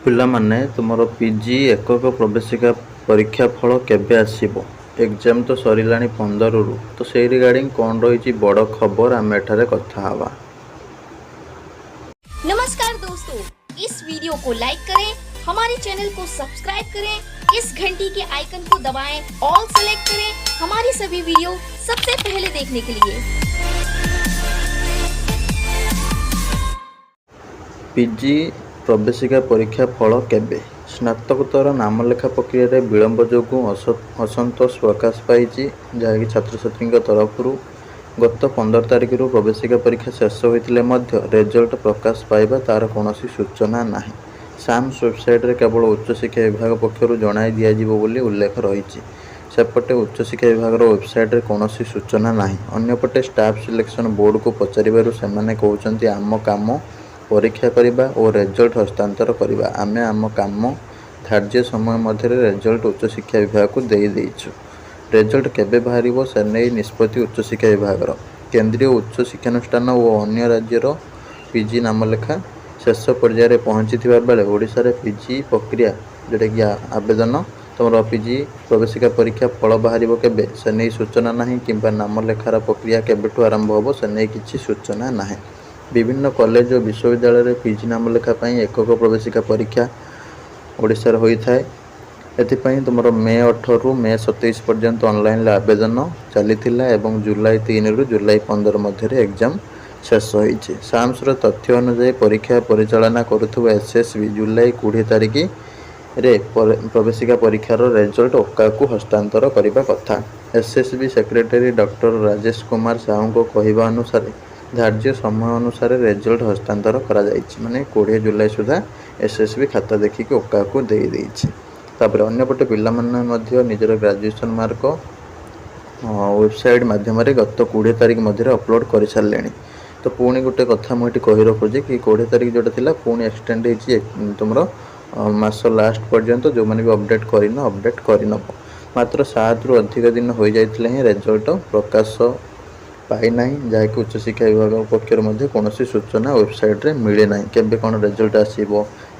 ପିଲାମାନେ ତୁମର ପିଜି ଏକକ ପ୍ରବେଶିକା ପରୀକ୍ଷା ଫଳ କେବେ ଆସିବ? ଏକ୍ଜାମ୍ ତ ସରିଲାଣି 15ରୁ, ତ ସେଇ ରିଗାର୍डिंग କ'ଣ ରହିଛି ବଡ଼ खबर ଆମେ ଏଠାରେ କଥା ହେବା। नमस्कार दोस्तों, इस वीडियो को लाइक करें, हमारे चैनल को सब्सक्राइब करें, इस घंटी के आइकन को दबाएं, ऑल सेलेक्ट करें हमारी सभी वीडियो सबसे पहले देखने के लिए। ପିଜି ପ୍ରବେଶିକା ପରୀକ୍ଷା ଫଳ କେବେ? ସ୍ନାତକୋତ୍ତର ନାମଲେଖା ପ୍ରକ୍ରିୟାରେ ବିଳମ୍ବ ଯୋଗୁଁ ଅସନ୍ତୋଷ ପ୍ରକାଶ ପାଇଛି, ଯାହାକି ଛାତ୍ରଛାତ୍ରୀଙ୍କ ତରଫରୁ ଗତ 15 ତାରିଖରୁ ପ୍ରବେଶିକା ପରୀକ୍ଷା ଶେଷ ହୋଇଥିଲେ ମଧ୍ୟ ରେଜଲ୍ଟ ପ୍ରକାଶ ପାଇବା ତାର କୌଣସି ସୂଚନା ନାହିଁ। ସାମ୍ସ ୱେବସାଇଟରେ କେବଳ ଉଚ୍ଚଶିକ୍ଷା ବିଭାଗ ପକ୍ଷରୁ ଜଣାଇ ଦିଆଯିବ ବୋଲି ଉଲ୍ଲେଖ ରହିଛି। ସେପଟେ ଉଚ୍ଚଶିକ୍ଷା ବିଭାଗର ୱେବସାଇଟରେ କୌଣସି ସୂଚନା ନାହିଁ। ଅନ୍ୟପଟେ ଷ୍ଟାଫ୍ ସିଲେକ୍ସନ ବୋର୍ଡକୁ ପଚାରିବାରୁ ସେମାନେ କହୁଛନ୍ତି, ଆମ କାମ ପରୀକ୍ଷା କରିବା ଓ ରେଜଲ୍ଟ ହସ୍ତାନ୍ତର କରିବା। ଆମେ ଆମ କାମ ଧାର୍ଯ୍ୟ ସମୟ ମଧ୍ୟରେ ରେଜଲ୍ଟ ଉଚ୍ଚଶିକ୍ଷା ବିଭାଗକୁ ଦେଇଛୁ। ରେଜଲ୍ଟ କେବେ ବାହାରିବ ସେ ନେଇ ନିଷ୍ପତ୍ତି ଉଚ୍ଚଶିକ୍ଷା ବିଭାଗର। କେନ୍ଦ୍ରୀୟ ଉଚ୍ଚ ଶିକ୍ଷାନୁଷ୍ଠାନ ଓ ଅନ୍ୟ ରାଜ୍ୟର ପିଜି ନାମଲେଖା ଶେଷ ପର୍ଯ୍ୟାୟରେ ପହଞ୍ଚିଥିବା ବେଳେ ଓଡ଼ିଶାରେ ପିଜି ପ୍ରକ୍ରିୟା ଯେଉଁଟାକି ଆବେଦନ ତୁମର ପିଜି ପ୍ରବେଶିକା ପରୀକ୍ଷା ଫଳ ବାହାରିବ କେବେ ସେ ନେଇ ସୂଚନା ନାହିଁ କିମ୍ବା ନାମଲେଖାର ପ୍ରକ୍ରିୟା କେବେଠୁ ଆରମ୍ଭ ହେବ ସେ ନେଇ କିଛି ସୂଚନା ନାହିଁ। ବିଭିନ୍ନ କଲେଜ ଓ ବିଶ୍ୱବିଦ୍ୟାଳୟରେ ପିଜି ନାମଲେଖା ପାଇଁ ଏକକ ପ୍ରବେଶିକା ପରୀକ୍ଷା ଓଡ଼ିଶାରେ ହୋଇଥାଏ। ଏଥିପାଇଁ ତୁମର ମେ 18ରୁ ମେ 27 ପର୍ଯ୍ୟନ୍ତ ଅନଲାଇନ୍ରେ ଆବେଦନ ଚାଲିଥିଲା ଏବଂ ଜୁଲାଇ 3ରୁ ଜୁଲାଇ 15 ମଧ୍ୟରେ ଏକ୍ଜାମ୍ ଶେଷ ହୋଇଛି। ସାମ୍ସର ତଥ୍ୟ ଅନୁଯାୟୀ ପରୀକ୍ଷା ପରିଚାଳନା କରୁଥିବା ଏସ୍ଏସ୍ବି ଜୁଲାଇ 20 ତାରିଖରେ ପ୍ରବେଶିକା ପରୀକ୍ଷାର ରେଜଲ୍ଟ ଓକାକୁ ହସ୍ତାନ୍ତର କରିବା କଥା। SSB secretary doctor Rajesh Kumar ସାହୁଙ୍କ କହିବା ଅନୁସାରେ ଧାର୍ଯ୍ୟ ସମୟ ଅନୁସାରେ ରେଜଲ୍ଟ ହସ୍ତାନ୍ତର କରାଯାଇଛି। ମାନେ 20 ଜୁଲାଇ ସୁଦ୍ଧା ଏସ୍ଏସ୍ବି ଖାତା ଦେଖିକି ଓକାକୁ ଦେଇଛି। ତାପରେ ଅନ୍ୟପଟେ ପିଲାମାନେ ମଧ୍ୟ ନିଜର ଗ୍ରାଜୁଏସନ୍ ମାର୍କ ୱେବସାଇଟ୍ ମାଧ୍ୟମରେ ଗତ 20 ତାରିଖ ମଧ୍ୟରେ ଅପଲୋଡ଼ କରିସାରିଲେଣି। ତ ପୁଣି ଗୋଟେ କଥା ମୁଁ ଏଠି କହି ରଖୁଛି କି 20 ତାରିଖ ଯେଉଁଟା ଥିଲା ପୁଣି ଏକ୍ସଟେଣ୍ଡ ହେଇଛି ତୁମର ମାସ ଲାଷ୍ଟ ପର୍ଯ୍ୟନ୍ତ। ଯେଉଁମାନେ ବି ଅପଡ଼େଟ୍ କରିନେବ। ମାତ୍ର 7ରୁ ଅଧିକ ଦିନ ହୋଇଯାଇଥିଲେ ହିଁ ରେଜଲ୍ଟ ପ୍ରକାଶ ପାଇନାହିଁ, ଯାହାକି ଉଚ୍ଚଶିକ୍ଷା ବିଭାଗ ପକ୍ଷରୁ ମଧ୍ୟ କୌଣସି ସୂଚନା ୱେବସାଇଟ୍ରେ ମିଳିନାହିଁ। କେବେ କ'ଣ ରେଜଲ୍ଟ ଆସିବ,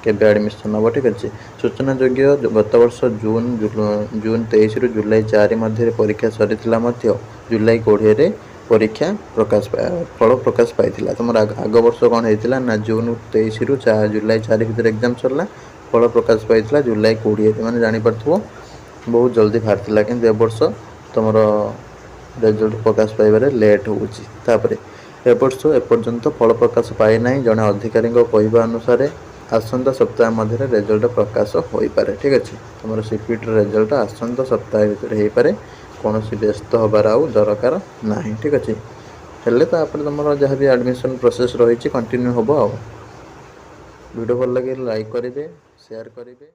କେବେ ଆଡ଼ମିସନ୍ ହେବ, ଠିକ୍ ଅଛି। ସୂଚନାଯୋଗ୍ୟ ଗତବର୍ଷ ଜୁନ୍ 23ରୁ ଜୁଲାଇ 4 ମଧ୍ୟରେ ପରୀକ୍ଷା ସରିଥିଲା ମଧ୍ୟ ଜୁଲାଇ 20ରେ ପରୀକ୍ଷା ଫଳ ପ୍ରକାଶ ପାଇଥିଲା। ତୁମର ଆଗ ବର୍ଷ କ'ଣ ହେଇଥିଲା ନା ଜୁନ୍ 23ରୁ ଜୁଲାଇ 4 ଭିତରେ ଏକ୍ଜାମ୍ ସରିଲା, ଫଳ ପ୍ରକାଶ ପାଇଥିଲା ଜୁଲାଇ 20ରେ। ମାନେ ଜାଣିପାରୁଥିବ ବହୁତ ଜଲ୍ଦି ବାହାରିଥିଲା, କିନ୍ତୁ ଏ ବର୍ଷ ତୁମର ରେଜଲ୍ଟ ପ୍ରକାଶ ପାଇବାରେ ଲେଟ୍ ହେଉଛି। ତାପରେ ଏ ବର୍ଷ ଏପର୍ଯ୍ୟନ୍ତ ଫଳ ପ୍ରକାଶ ପାଇନାହିଁ। ଜଣେ ଅଧିକାରୀଙ୍କ କହିବା ଅନୁସାରେ ଆସନ୍ତା ସପ୍ତାହ ମଧ୍ୟରେ ରେଜଲ୍ଟ ପ୍ରକାଶ ହୋଇପାରେ, ଠିକ୍ ଅଛି। ତୁମର ସିପିଟିର ରେଜଲ୍ଟ ଆସନ୍ତା ସପ୍ତାହ ଭିତରେ ହୋଇପାରେ, କୌଣସି ବ୍ୟସ୍ତ ହେବାର ଆଉ ଦରକାର ନାହିଁ, ଠିକ୍ ଅଛି। ହେଲେ ତାପରେ ତୁମର ଯାହା ବି ଆଡ଼ମିସନ୍ ପ୍ରୋସେସ୍ ରହିଛି କଣ୍ଟିନ୍ୟୁ ହେବ ଆଉ। ଭିଡ଼ିଓ ଭଲ ଲାଗିଲେ ଲାଇକ୍ କରିବେ, ସେୟାର କରିବେ।